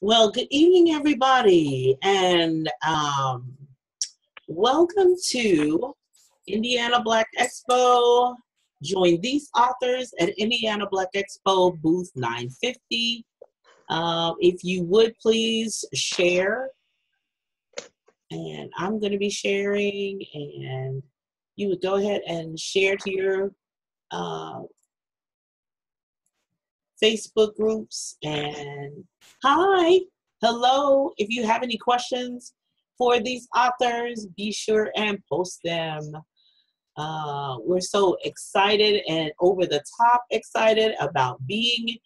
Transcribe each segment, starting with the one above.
Well, good evening, everybody, and welcome to Indiana Black Expo. Join these authors at Indiana Black Expo booth 950. If you would please share, and I'm going to be sharing, and you would go ahead and share to your uh, Facebook groups. And hi, hello. If you have any questions for these authors, be sure and post them. We're so excited and over the top excited about being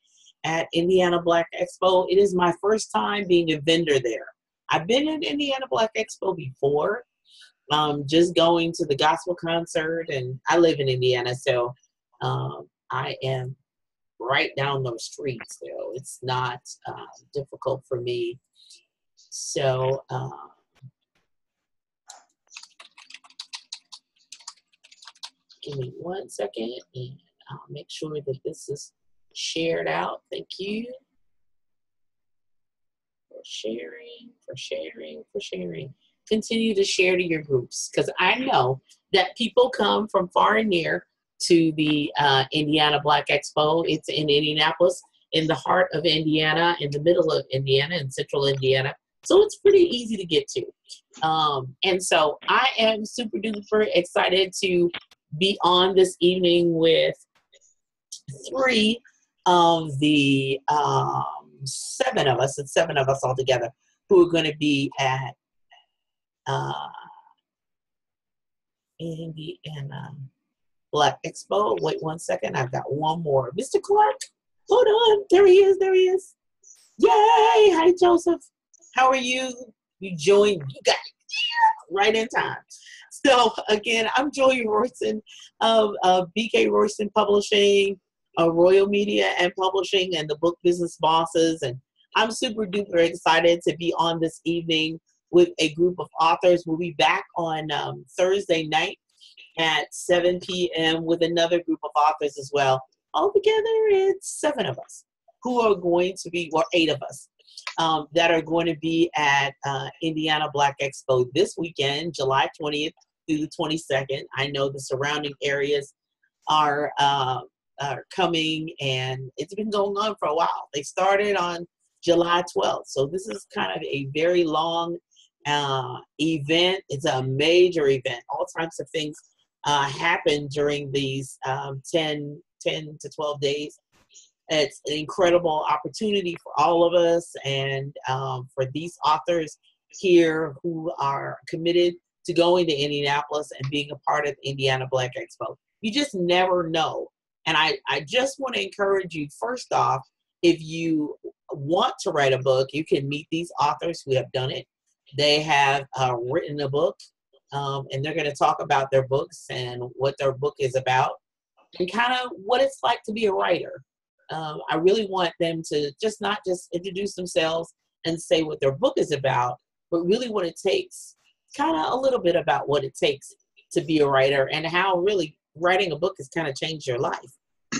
at Indiana Black Expo. It is my first time being a vendor there. I've been at Indiana Black Expo before, just going to the gospel concert, and I live in Indiana, so I am right down those streets, so it's not difficult for me. So give me 1 second, and I'll make sure that this is shared out. Thank you for sharing, for sharing, for sharing. Continue to share to your groups, because I know that people come from far and near to the Indiana Black Expo. It's in Indianapolis, in the heart of Indiana, in the middle of Indiana, in central Indiana. So it's pretty easy to get to. And so I am super duper excited to be on this evening with three of the seven of us, it's seven of us all together, who are going to be at Indiana Black Expo. Wait 1 second, I've got one more. Mr. Clark, hold on. There he is, there he is. Yay! Hi, Joseph. How are you? You joined, you got right in time. So again, I'm Joy Royston of BK Royston Publishing, Royal Media and Publishing, and the Book Business Bosses. And I'm super duper excited to be on this evening with a group of authors. We'll be back on Thursday night at 7 p.m. with another group of authors as well. Altogether, it's 7 of us who are going to be, or 8 of us, that are going to be at Indiana Black Expo this weekend, July 20th through the 22nd. I know the surrounding areas are coming, and it's been going on for a while. They started on July 12th, so this is kind of a very long event. It's a major event. All types of things happen during these 10 to 12 days. It's an incredible opportunity for all of us, and for these authors here who are committed to going to Indianapolis and being a part of Indiana Black Expo. You just never know. And I just want to encourage you, first off, if you want to write a book, you can meet these authors who have done it. They have written a book, and they're going to talk about their books and what their book is about, and kind of what it's like to be a writer. I really want them to not just introduce themselves and say what their book is about, but really what it takes, kind of a little bit about what it takes to be a writer, and how really writing a book has kind of changed your life.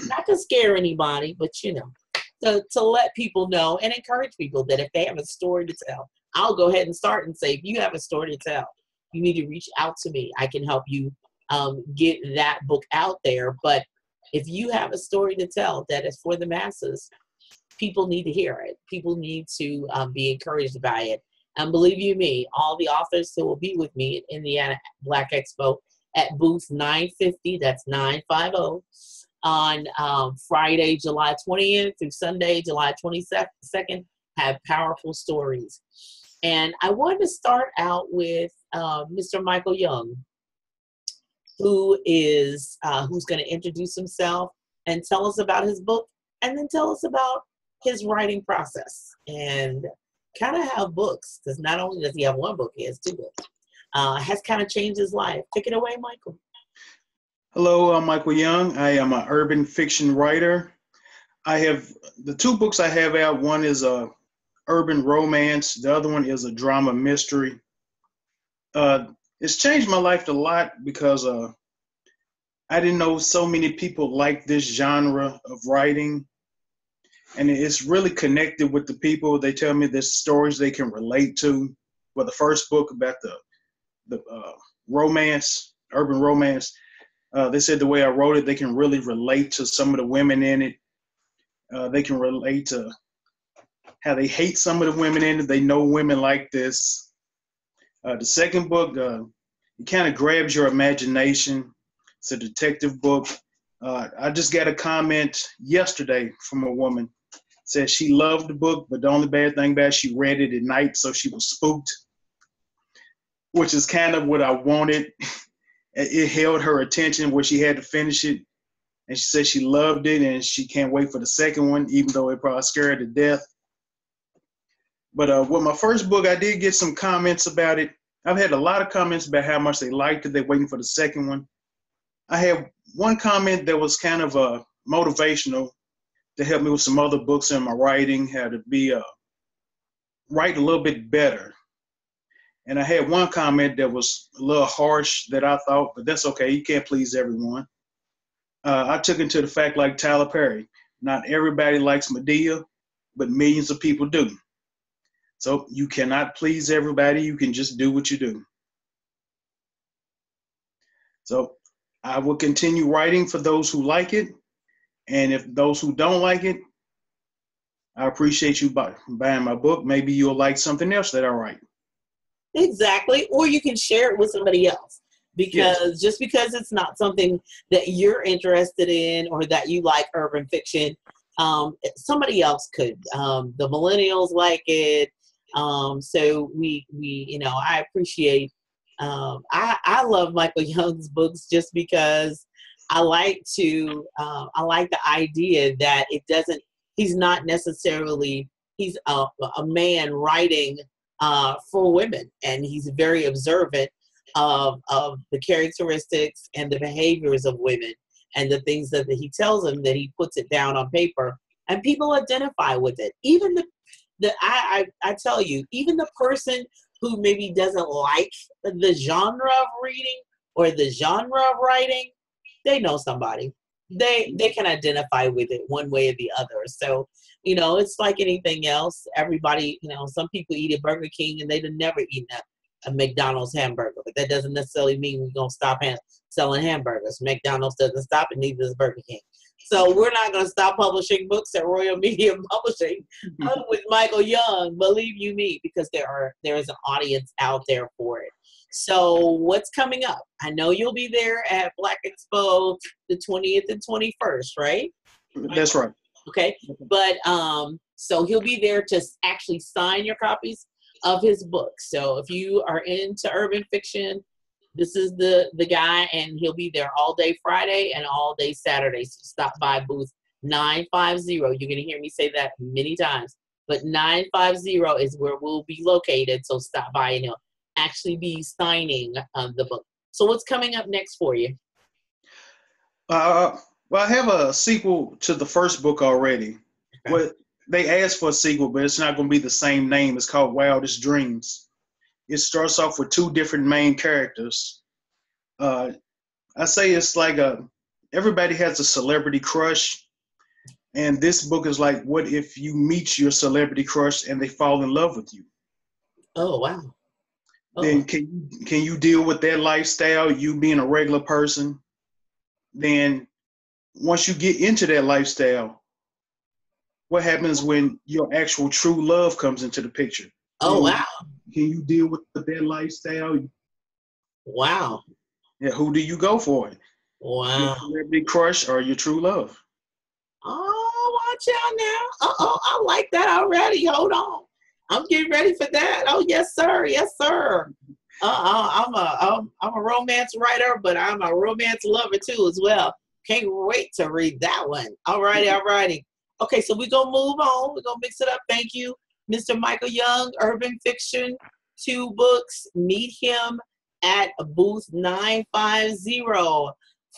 Not to scare anybody, but to let people know and encourage people that if they have a story to tell, I'll go ahead and start and say, if you have a story to tell, you need to reach out to me. I can help you get that book out there. But if you have a story to tell that is for the masses, people need to hear it. People need to be encouraged by it. And believe you me, all the authors that will be with me at Indiana Black Expo at booth 950, that's 950, on Friday, July 20th through Sunday, July 22nd, have powerful stories. And I wanted to start out with Mr. Michael Young, who is who's going to introduce himself and tell us about his book, and then tell us about his writing process and kind of how books, because not only does he have one book, he has 2 books, has kind of changed his life. Take it away, Michael. Hello, I'm Michael Young. I am an urban fiction writer. I have the 2 books I have out. One is a urban romance. The other one is a drama mystery. It's changed my life a lot because I didn't know so many people like this genre of writing. and it's really connected with the people. They tell me there's stories they can relate to. Well, the first book about the romance, urban romance, they said the way I wrote it, they can really relate to some of the women in it. They can relate to how they hate some of the women in it. They know women like this. The second book, it kind of grabs your imagination. It's a detective book. I just got a comment yesterday from a woman. Said she loved the book, but the only bad thing about it, she read it at night, so she was spooked, which is kind of what I wanted. It held her attention where she had to finish it. And she said she loved it and she can't wait for the second one, even though it probably scared her to death. But with my first book, I did get some comments about it. I've had a lot of comments about how much they liked it. They're waiting for the second one. I had one comment that was kind of motivational to help me with some other books in my writing, how to be write a little bit better. And I had one comment that was a little harsh that I thought, but that's okay. You can't please everyone. I took it to the fact like Tyler Perry. Not everybody likes Medea, but millions of people do. So you cannot please everybody. You can just do what you do. So I will continue writing for those who like it. And if those who don't like it, I appreciate you buying my book. Maybe you'll like something else that I write. Exactly. Or you can share it with somebody else. Because just because it's not something that you're interested in or that you like urban fiction, somebody else could. The millennials like it. So we, I appreciate, I love Michael Young's books just because I like the idea that he's not necessarily, he's a man writing, for women, and he's very observant of the characteristics and the behaviors of women and the things that he tells them, that he puts it down on paper and people identify with it. Even I tell you, even the person who maybe doesn't like the genre of reading or the genre of writing, they know somebody. They can identify with it one way or the other. So, it's like anything else. Everybody, some people eat at Burger King and they've never eaten a McDonald's hamburger, but that doesn't necessarily mean we're going to stop selling hamburgers. McDonald's doesn't stop, and neither does Burger King. So we're not going to stop publishing books at Royal Media Publishing with Michael Young, believe you me, because there is an audience out there for it. So what's coming up? I know you'll be there at Black Expo the 20th and 21st, right? That's right. Okay. But so he'll be there to actually sign your copies of his book. So if you are into urban fiction, this is the guy, and he'll be there all day Friday and all day Saturday. So stop by booth 950. You're going to hear me say that many times, but 950 is where we'll be located. So stop by and he'll actually be signing the book. So what's coming up next for you? Well, I have a sequel to the first book already. Okay. Well, they asked for a sequel, but it's not going to be the same name. It's called Wildest Dreams. It starts off with two different main characters. I say it's like everybody has a celebrity crush. And this book is like, what if you meet your celebrity crush and they fall in love with you? Oh, wow. Oh. Then can you deal with that lifestyle, you being a regular person? Then once you get into that lifestyle, what happens when your actual true love comes into the picture? Oh, wow. Can you deal with that lifestyle? Wow. Yeah, who do you go for? Wow. Your celebrity crush or your true love? Oh, watch out now. I like that already. Hold on. I'm getting ready for that. Oh, yes, sir. Yes, sir. I'm a romance writer, but I'm a romance lover too as well. Can't wait to read that one. All righty. Okay, so we're going to move on. We're going to mix it up. Thank you, Mr. Michael Young, Urban Fiction, 2 books. Meet him at booth 950,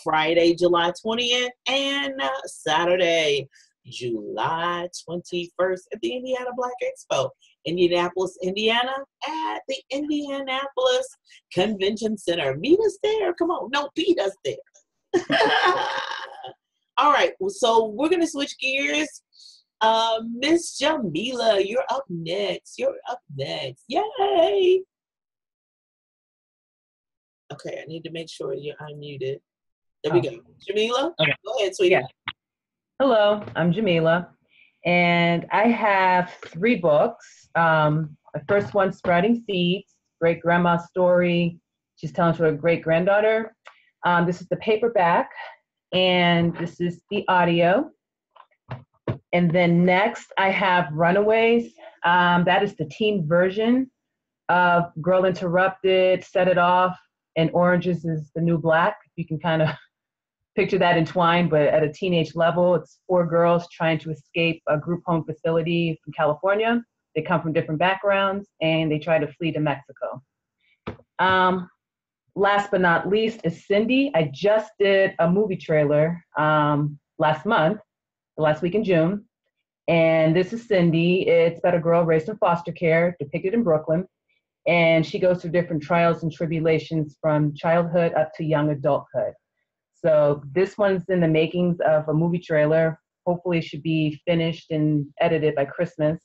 Friday, July 20th, and Saturday, July 21st at the Indiana Black Expo, Indianapolis, Indiana, at the Indianapolis Convention Center. Meet us there. Come on. No, beat us there. All right. So we're going to switch gears. Miss Jamila, you're up next. You're up next. Yay! Okay, I need to make sure you're unmuted. There we go. Jamila, Okay. go ahead, sweetie. Yeah. Hello, I'm Jamila, and I have 3 books. The first one, Sprouting Seeds, Great Grandma's Story. She's telling to her great granddaughter. This is the paperback, and this is the audio. And then next, I have Runaways. That is the teen version of Girl Interrupted, Set It Off, and Oranges is the New Black. You can kind of picture that entwined, but at a teenage level. It's 4 girls trying to escape a group home facility from California. They come from different backgrounds, and they try to flee to Mexico. Last but not least is Cindy. I just did a movie trailer last week in June. And this is Cindy. It's about a girl raised in foster care, depicted in Brooklyn. And she goes through different trials and tribulations from childhood up to young adulthood. So this one's in the makings of a movie trailer. Hopefully it should be finished and edited by Christmas.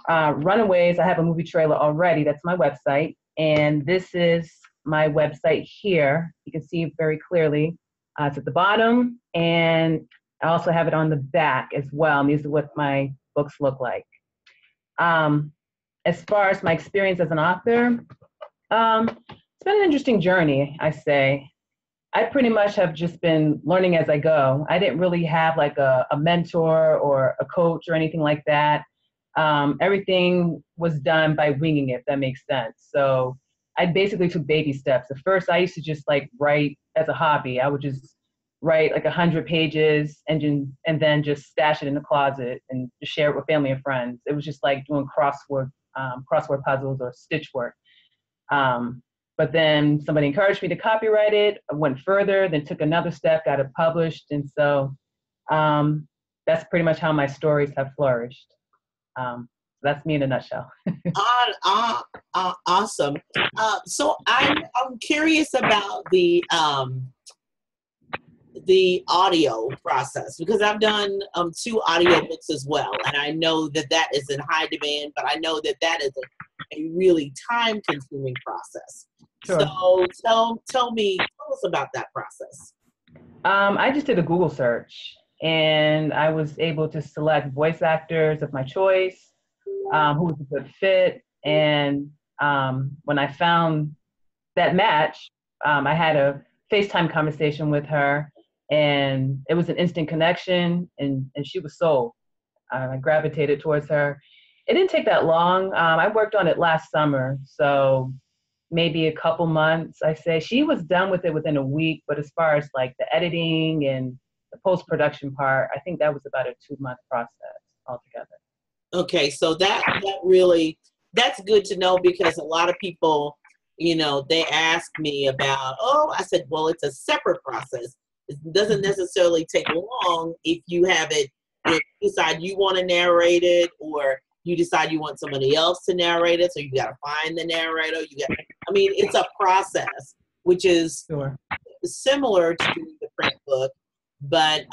Runaways, I have a movie trailer already. That's my website. And this is my website here. You can see it very clearly. It's at the bottom, and I also have it on the back as well. And these are what my books look like. As far as my experience as an author, it's been an interesting journey, I say. I pretty much have just been learning as I go. I didn't really have like a mentor or a coach or anything like that. Everything was done by winging it, if that makes sense. So I basically took baby steps. At first, I used to just like write as a hobby. I would just write like 100 pages and then just stash it in the closet and just share it with family and friends. It was just like doing crossword puzzles or stitch work. But then somebody encouraged me to copyright it. I went further, then took another step, got it published. And so that's pretty much how my stories have flourished. That's me in a nutshell. Awesome. So I'm curious about the audio process, because I've done 2 audio books as well, and I know that is in high demand, but I know that is a really time-consuming process. Sure. So tell us about that process. I just did a Google search, and I was able to select voice actors of my choice, who was a good fit. And when I found that match, I had a FaceTime conversation with her, and it was an instant connection, and she was sold. I gravitated towards her. It didn't take that long. I worked on it last summer, so maybe a couple months, I say. She was done with it within a week, but as far as like the editing and the post-production part, I think that was about a 2-month process altogether. Okay, so that's good to know, because a lot of people, they ask me about, I said, well, it's a separate process. It doesn't necessarily take long if you have it, if you decide you want to narrate it, or you decide you want somebody else to narrate it, so you got to find the narrator. It's a process, which is Sure. similar to the print book, but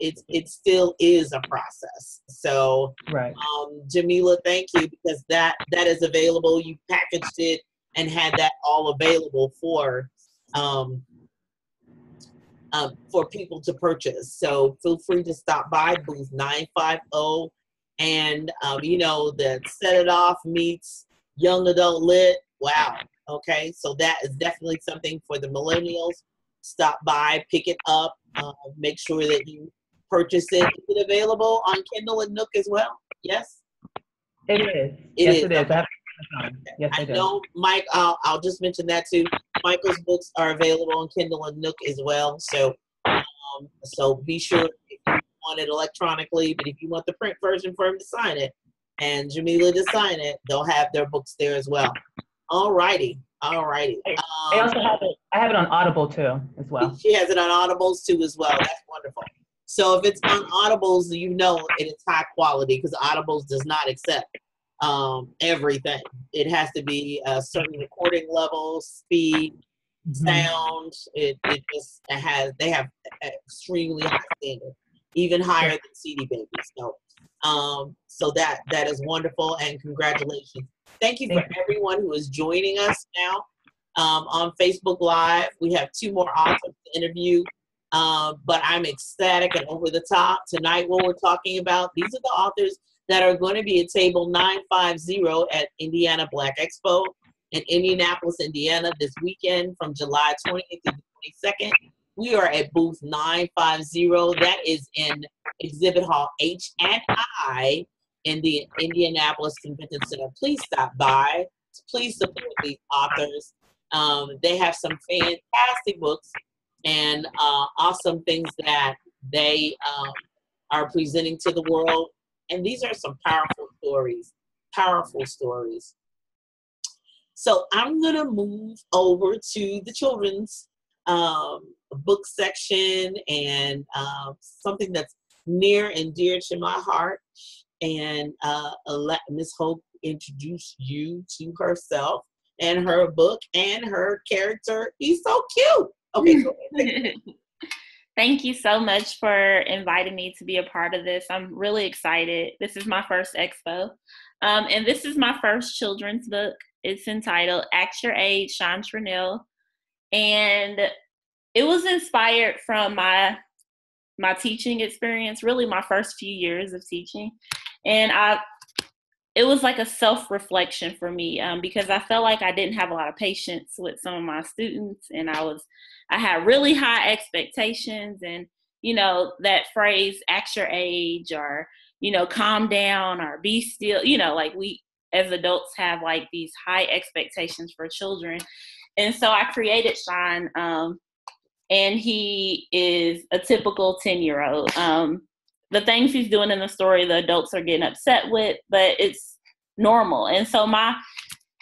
it still is a process. So, right. Jamila, thank you, because that is available. You packaged it and had that all available for people to purchase. So feel free to stop by booth 950, and the Set It Off meets Young Adult Lit. Wow. Okay, so that is definitely something for the millennials. Stop by, pick it up, make sure that you purchase it. Is it available on Kindle and Nook as well? Yes? It is. It is. It is. Okay. Yes, I do. know, Mike, I'll just mention that too. Michael's books are available on Kindle and Nook as well. So be sure if you want it electronically, but if you want the print version for him to sign it and Jamila to sign it, they'll have their books there as well. All righty. I also have it. I have it on Audible too, as well. She has it on Audibles too as well. That's wonderful. So if it's on Audibles, it's high quality, because Audibles does not accept everything. It has to be a certain recording level, speed, sound. They have extremely high standard, even higher than CD Baby. So So that is wonderful, and congratulations. Thank you for Thank you. everyone who is joining us now on Facebook Live. We have 2 more authors to interview, but I'm ecstatic and over the top. Tonight what we're talking about, these are the authors that are going to be at table 950 at Indiana Black Expo in Indianapolis, Indiana this weekend from July 20th to the 22nd. We are at booth 950. That is in Exhibit Hall H and I in the Indianapolis Convention Center. Please stop by. Please support these authors. They have some fantastic books and awesome things that they are presenting to the world. And these are some powerful stories, powerful stories. So I'm going to move over to the children's book section and something that's near and dear to my heart. And let Ms. Hope introduce you to herself and her book and her character. He's so cute. Okay, go ahead. Thank you so much for inviting me to be a part of this. I'm really excited. This is my first expo. And this is my first children's book. It's entitled Act Your Age, Shine Tranelle. And it was inspired from my teaching experience, really my first few years of teaching. And it was like a self-reflection for me because I felt like I didn't have a lot of patience with some of my students, and I had really high expectations, and that phrase "act your age" or calm down or be still. Like we as adults have like these high expectations for children, and so I created Shine, and he is a typical 10-year-old. The things he's doing in the story, the adults are getting upset with, but it's normal. And so my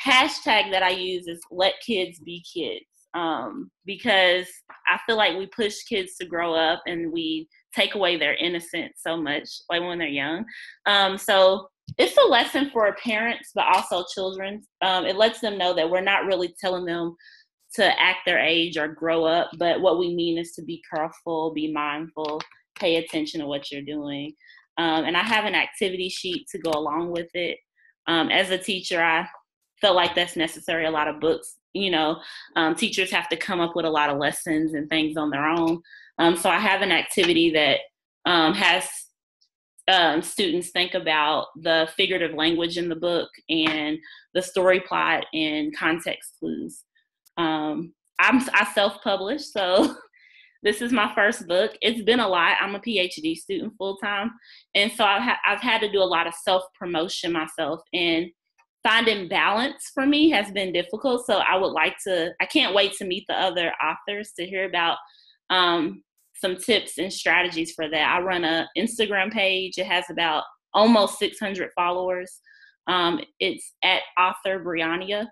hashtag that I use is let kids be kids, because I feel like we push kids to grow up and we take away their innocence so much, like when they're young. So it's a lesson for parents, but also children. It lets them know that we're not really telling them to act their age or grow up, but what we mean is to be careful, be mindful, pay attention to what you're doing. And I have an activity sheet to go along with it. As a teacher, I felt like that's necessary. A lot of books, teachers have to come up with a lot of lessons and things on their own. So I have an activity that has students think about the figurative language in the book and the story plot and context clues. I self-published, so this is my first book. It's been a lot. I'm a PhD student full-time, and so I've had to do a lot of self-promotion myself, and finding balance for me has been difficult. So I can't wait to meet the other authors to hear about some tips and strategies for that. I run an Instagram page. It has about almost 600 followers. It's at author Briannia.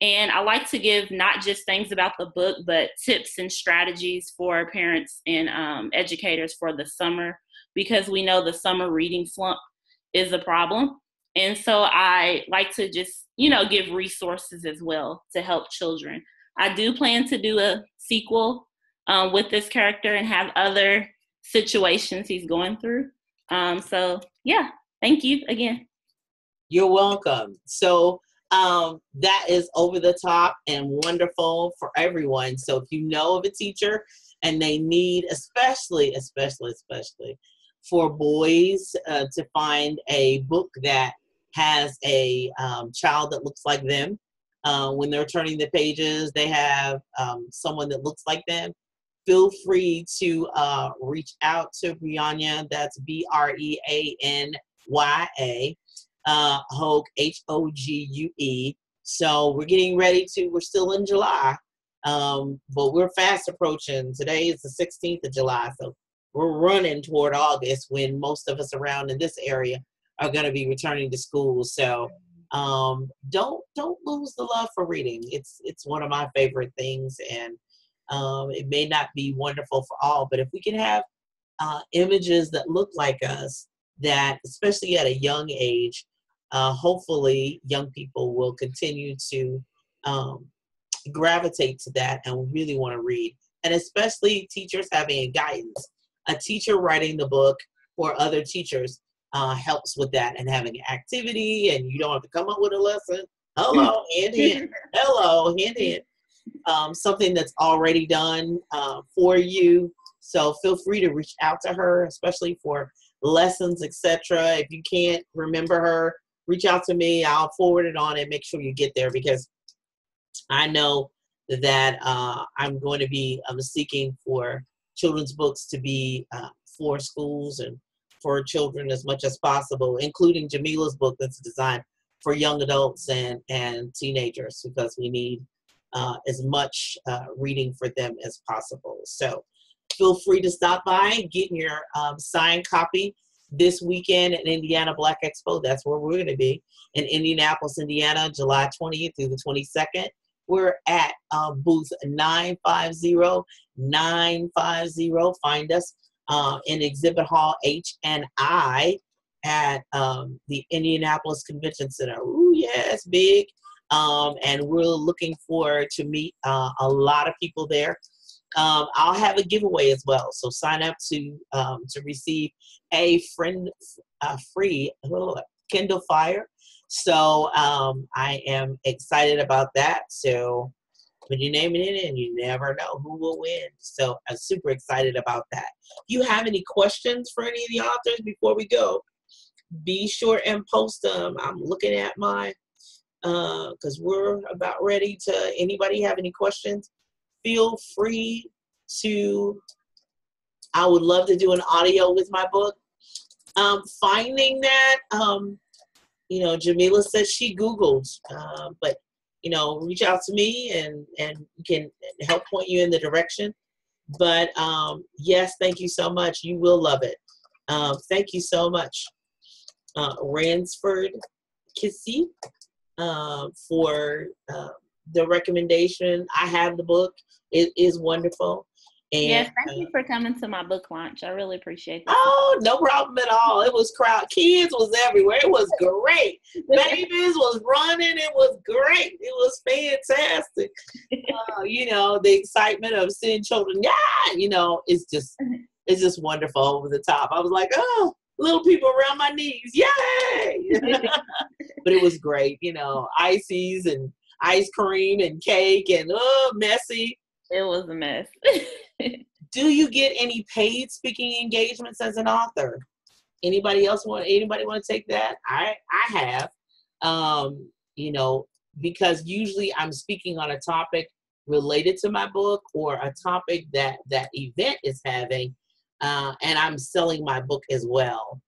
And I like to give not just things about the book, but tips and strategies for parents and educators for the summer, because we know the summer reading slump is a problem. And so I like to just, give resources as well to help children. I do plan to do a sequel with this character and have other situations he's going through. So yeah, thank you again. You're welcome. So that is over the top and wonderful for everyone. So if you know of a teacher and they need, especially for boys, to find a book that has a child that looks like them, when they're turning the pages, they have someone that looks like them, feel free to reach out to Briannia. That's Breanya. Hogue, Hogue. So we're getting ready we're still in July, but we're fast approaching. Today is the 16th of July, so we're running toward August when most of us around in this area are going to be returning to school. So don't lose the love for reading. It's one of my favorite things, and it may not be wonderful for all, but if we can have images that look like us, that especially at a young age, hopefully young people will continue to gravitate to that and really want to read. And especially teachers having a guidance, a teacher writing the book for other teachers. helps with that, and having an activity, and you don't have to come up with a lesson. Hello, hand in. Hello, hand in. Something that's already done for you. So feel free to reach out to her, especially for lessons, etc. If you can't remember her, reach out to me. I'll forward it on and make sure you get there, because I know that I'm going to be seeking for children's books to be for schools and for children as much as possible, including Jamila's book that's designed for young adults and teenagers, because we need as much reading for them as possible. So feel free to stop by, get your signed copy this weekend at Indiana Black Expo. That's where we're going to be, in Indianapolis, Indiana, July 20th through the 22nd. We're at booth 950. Find us in Exhibit Hall H and I at the Indianapolis Convention Center. Ooh, yes, big. And we're looking forward to meet a lot of people there. I'll have a giveaway as well, so sign up to receive a free Kindle Fire. So I am excited about that. So put your name in it, and you never know who will win. So I'm super excited about that. If you have any questions for any of the authors before we go, be sure and post them. I'm looking at my because we're about ready to. Anybody have any questions? Feel free to. I would love to do an audio with my book. Finding that, Jamila says she Googled, but reach out to me and can help point you in the direction. But yes, thank you so much. You will love it. Thank you so much, Ransford Kissy, for the recommendation. I have the book. It is wonderful. And, yes, thank you for coming to my book launch. I really appreciate that. Oh, no problem at all. It was crowd. Kids was everywhere. It was great. Babies was running. It was great. It was fantastic. The excitement of seeing children. Yeah, it's just wonderful, over the top. I was like, oh, little people around my knees. Yay! But it was great. Ices and ice cream and cake and messy. It was a mess. Do you get any paid speaking engagements as an author? Anybody want to take that? I have, because usually I'm speaking on a topic related to my book, or a topic that event is having, and I'm selling my book as well.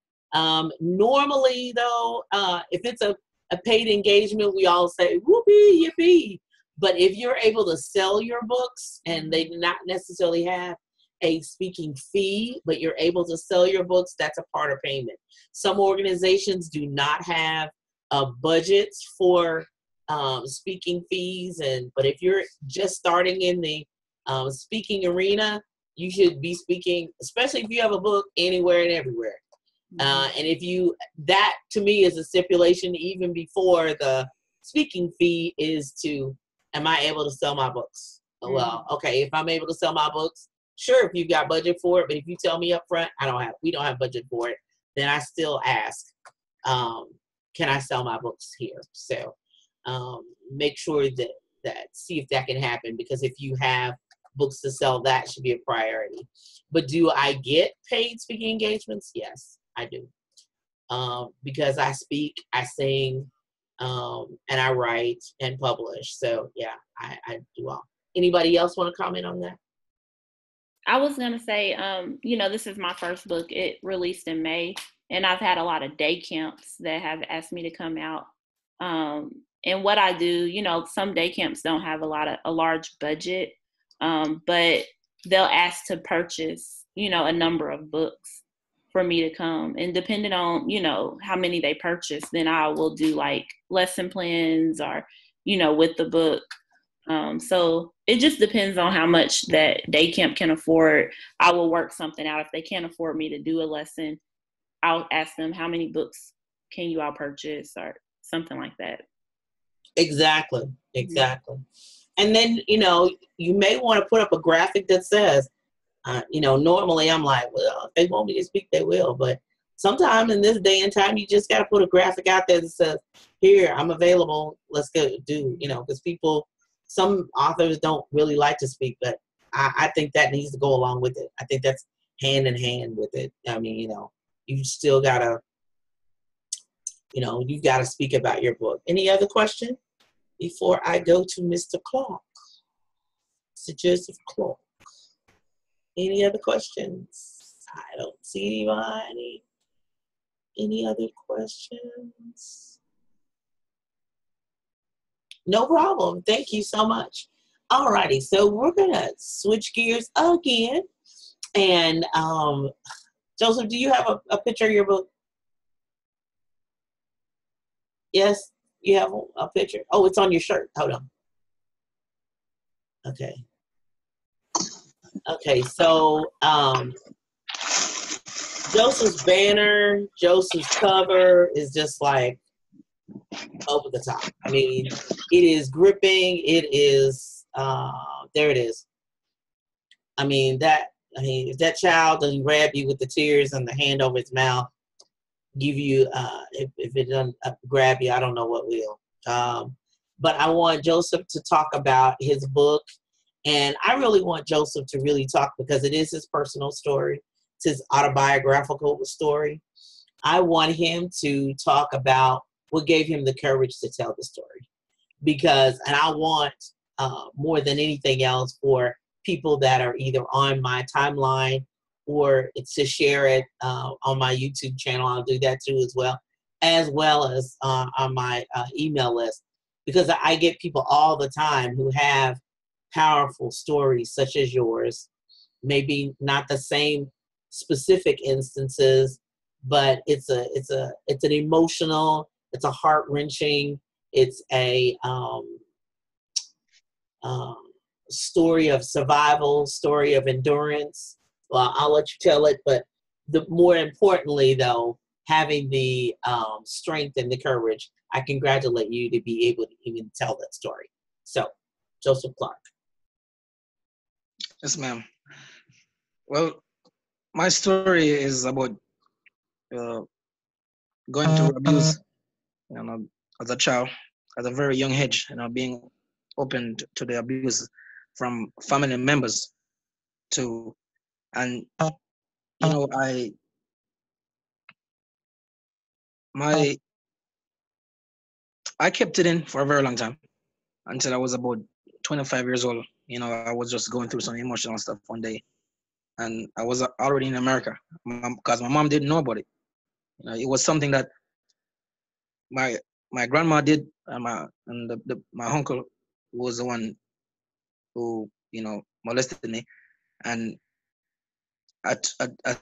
Normally though, if it's a paid engagement, we all say, whoopee, yippee. But if you're able to sell your books, and they do not necessarily have a speaking fee, but you're able to sell your books, that's a part of payment. Some organizations do not have budgets for speaking fees, but if you're just starting in the speaking arena, you should be speaking, especially if you have a book, anywhere and everywhere. And that to me is a stipulation even before the speaking fee is to, am I able to sell my books? Well, okay, if I'm able to sell my books, sure, if you've got budget for it, but if you tell me up front, we don't have budget for it, then I still ask, can I sell my books here? So make sure that see if that can happen, because if you have books to sell, that should be a priority. But do I get paid speaking engagements? Yes, I do. Because I speak, I sing, and I write and publish. So yeah, I do all. Anybody else want to comment on that? I was going to say, this is my first book. It released in May, and I've had a lot of day camps that have asked me to come out. And what I do, some day camps don't have a large budget, but they'll ask to purchase, a number of books for me to come. And depending on, how many they purchase, then I will do like lesson plans or, with the book. So it just depends on how much that day camp can afford. I will work something out. If they can't afford me to do a lesson, I'll ask them, how many books can you all purchase, or something like that. Exactly. And then, you may want to put up a graphic that says, normally I'm like, well, if they want me to speak, they will. But sometimes in this day and time, you just got to put a graphic out there that says, here, I'm available. Let's go do, because some authors don't really like to speak, but I think that needs to go along with it. I think that's hand in hand with it. I mean, you still got to, you got to speak about your book. Any other question before I go to Mr. Clark? Mr. Joseph Clark. Any other questions? I don't see anybody. Any other questions? No problem. Thank you so much. All righty. So we're going to switch gears again. And Joseph, do you have a picture of your book? Yes, you have a picture. Oh, it's on your shirt. Hold on. Okay. Okay, so Joseph's banner, Joseph's cover is just like over the top. I mean, it is gripping. It is, there it is. I mean, if that child doesn't grab you with the tears and the hand over its mouth, give you, if it doesn't grab you, I don't know what will. But I want Joseph to talk about his book. And I really want Joseph to really talk because it is his personal story. It's his autobiographical story. I want him to talk about what gave him the courage to tell the story. And I want, more than anything else, for people that are either on my timeline or to share it on my YouTube channel. I'll do that too as well as on my email list. Because I get people all the time who have powerful stories such as yours, maybe not the same specific instances, but it's an emotional, it's a heart-wrenching, it's a story of survival, story of endurance. Well, I'll let you tell it, but more importantly though, having the strength and the courage, I congratulate you to be able to even tell that story. So, Joseph Clark. Yes, ma'am. Well, my story is about going through abuse, as a child, at a very young age, being open to the abuse from family members too. And, I kept it in for a very long time until I was about 25 years old. I was just going through some emotional stuff one day. And I was already in America because my mom didn't know about it. It was something that my grandma did, and my uncle was the one who molested me, and I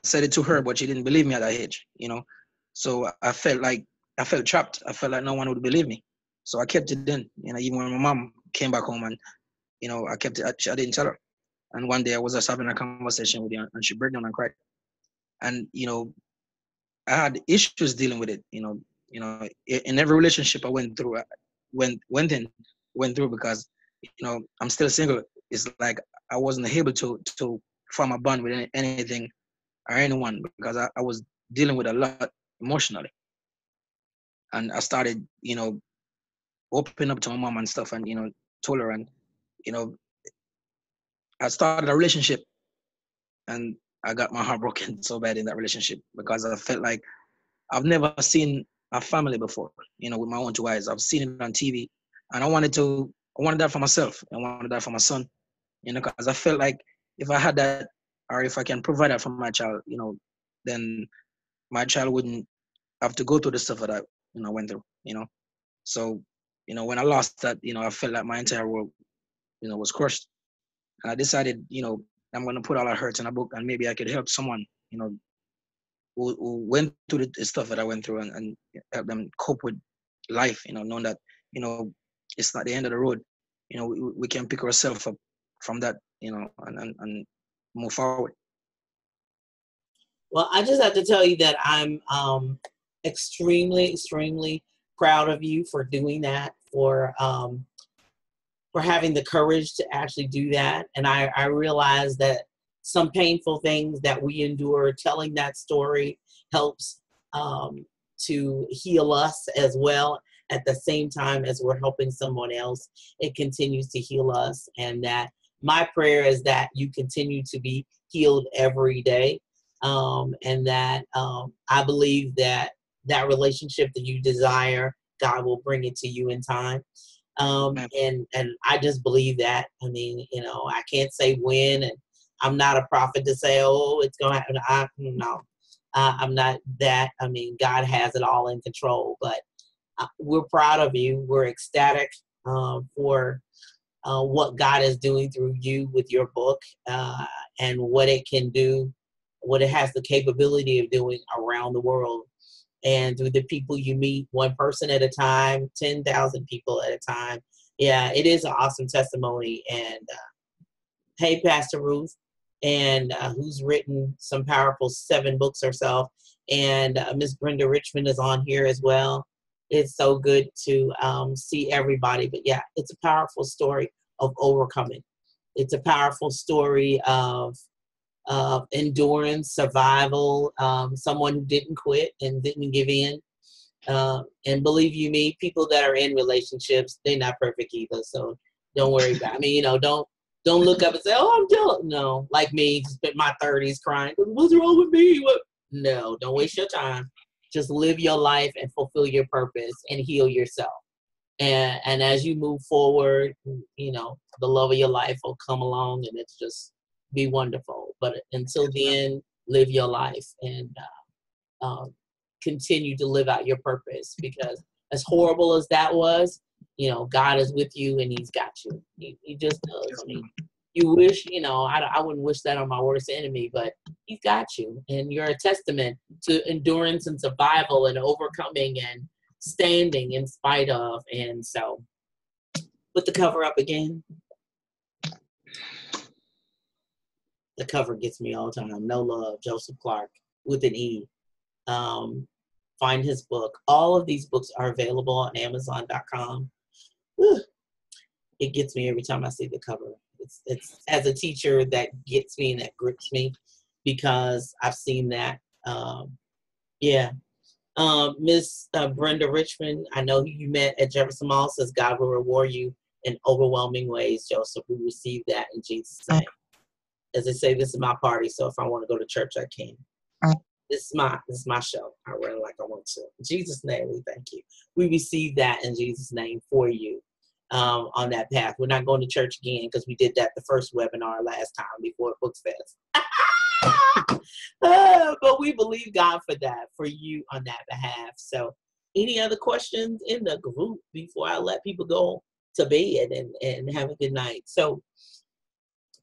said it to her, but she didn't believe me at that age. So I felt trapped. I felt like no one would believe me, so I kept it in. Even when my mom came back home, and I kept it. I didn't tell her. And one day I was just having a conversation with her, and she broke down and cried. And I had issues dealing with it. In every relationship I went through, because I'm still single. It's like I wasn't able to form a bond with anything or anyone because I was dealing with a lot emotionally. And I started, opening up to my mom and stuff, and told her, and I started a relationship, and I got my heart broken so bad in that relationship because I felt like I've never seen a family before, with my own two eyes. I've seen it on TV, and I wanted that for myself. I wanted that for my son, because I felt like if I had that, or if I can provide that for my child, then my child wouldn't have to go through the stuff that I, went through, So, when I lost that, I felt like my entire world, was crushed. And I decided, I'm going to put all our hurts in a book, and maybe I could help someone, who went through the stuff that I went through, and help them cope with life, knowing that, it's not the end of the road. We can pick ourselves up from that, and move forward. Well, I just have to tell you that I'm extremely, extremely proud of you for doing that, for having the courage to actually do that. And I realize that some painful things that we endure, telling that story helps to heal us as well. At the same time as we're helping someone else, it continues to heal us. And that my prayer is that you continue to be healed every day. And that I believe that that relationship that you desire, God will bring it to you in time. And I just believe that. I mean, you know, I can't say when, and I'm not a prophet to say, oh, it's going to happen. No, I'm not that. I mean, God has it all in control, but we're proud of you. We're ecstatic for what God is doing through you with your book and what it can do, what it has the capability of doing around the world. And through the people you meet, one person at a time, 10,000 people at a time. Yeah, it is an awesome testimony. And hey, Pastor Ruth, and who's written some powerful 7 books herself. And Miss Brenda Richmond is on here as well. It's so good to see everybody. But yeah, it's a powerful story of overcoming. It's a powerful story of endurance, survival, someone who didn't quit and didn't give in. And believe you me, people that are in relationships, they're not perfect either. So don't worry about it. I mean, you know, don't look up and say, oh, I'm jealous. No, like me, spent my 30s crying. What's wrong with me? What? No, don't waste your time. Just live your life and fulfill your purpose and heal yourself. And as you move forward, you know, the love of your life will come along and it's just be wonderful. But until then, live your life and continue to live out your purpose, because as horrible as that was, you know, God is with you and he's got you. He just does. I mean, you wish, you know, I wouldn't wish that on my worst enemy, but he's got you. And you're a testament to endurance and survival and overcoming and standing in spite of. And so put the cover up again. The cover gets me all the time. No Love, Joseph Clark with an E. Find his book. All of these books are available on Amazon.com. It gets me every time I see the cover. It's as a teacher that gets me and that grips me, because I've seen that. Miss Brenda Richmond, I know who you met at Jefferson Mall, says God will reward you in overwhelming ways, Joseph. We receive that in Jesus' name. As I say, this is my party, so if I want to go to church, I can. This is my show. I run like I want to. In Jesus' name, we thank you. We receive that in Jesus' name for you on that path. We're not going to church again because we did that the first webinar last time before Books Fest. But we believe God for that, for you on that behalf. So any other questions in the group before I let people go to bed and have a good night? So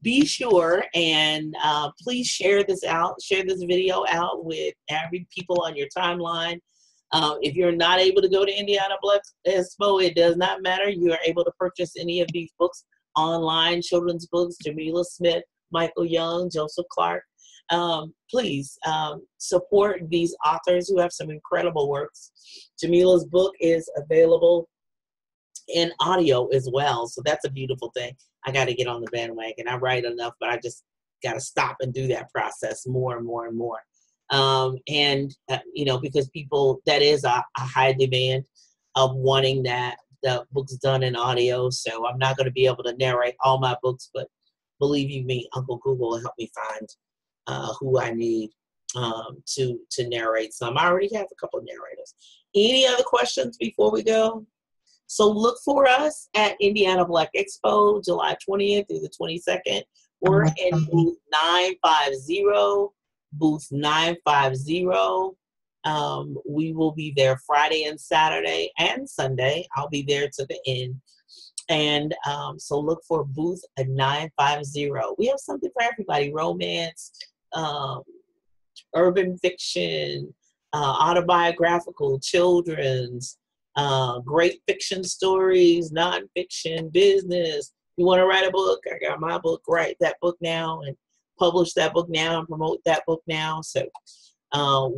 be sure and please share this video out with every people on your timeline. If you're not able to go to Indiana Book Expo, it does not matter. You are able to purchase any of these books online, children's books, Jamila Smith, Michael Young, Joseph Clark. Please support these authors who have some incredible works. Jamila's book is available in audio as well, so that's a beautiful thing. I got to get on the bandwagon. I write enough, but I just got to stop and do that process more and more and more. You know, because people, that is a high demand of wanting that the books done in audio. So I'm not going to be able to narrate all my books, but believe you me, Uncle Google will help me find who I need to narrate some. I already have a couple of narrators. Any other questions before we go? So look for us at Indiana Black Expo, July 20th through the 22nd. We're in booth 950. Booth 950. We will be there Friday and Saturday and Sunday. I'll be there to the end. And so look for booth 950. We have something for everybody: romance, urban fiction, autobiographical, children's, great fiction stories, nonfiction, business. You want to write a book? I got my book. Write that book now and publish that book now and promote that book now. So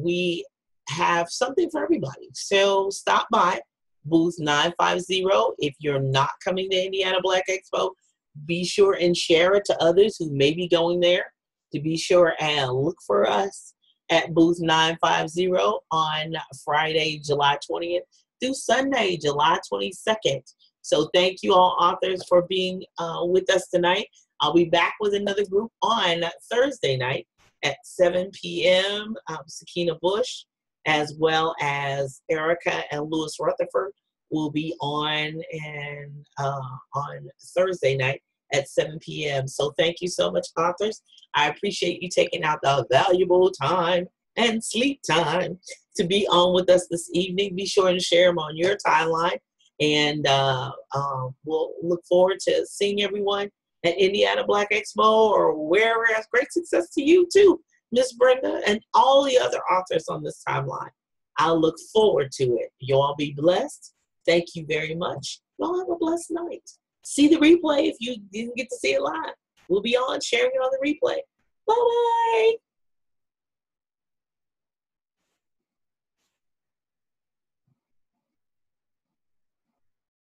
we have something for everybody. So stop by booth 950. If you're not coming to Indiana Black Expo, be sure and share it to others who may be going there, to be sure and look for us. at booth 950 on Friday, July 20th through Sunday, July 22nd. So thank you all authors for being with us tonight. I'll be back with another group on Thursday night at 7 p.m. Sakina Bush, as well as Erica and Lewis Rutherford will be on on Thursday night at 7 p.m. So thank you so much, authors. I appreciate you taking out the valuable time and sleep time to be on with us this evening. Be sure to share them on your timeline. And we'll look forward to seeing everyone at Indiana Black Expo or wherever. Has great success to you too, Miss Brenda, and all the other authors on this timeline. I'll look forward to it. You all be blessed. Thank you very much. Y'all have a blessed night. See the replay if you didn't get to see it live. We'll be on sharing it on the replay. Bye-bye.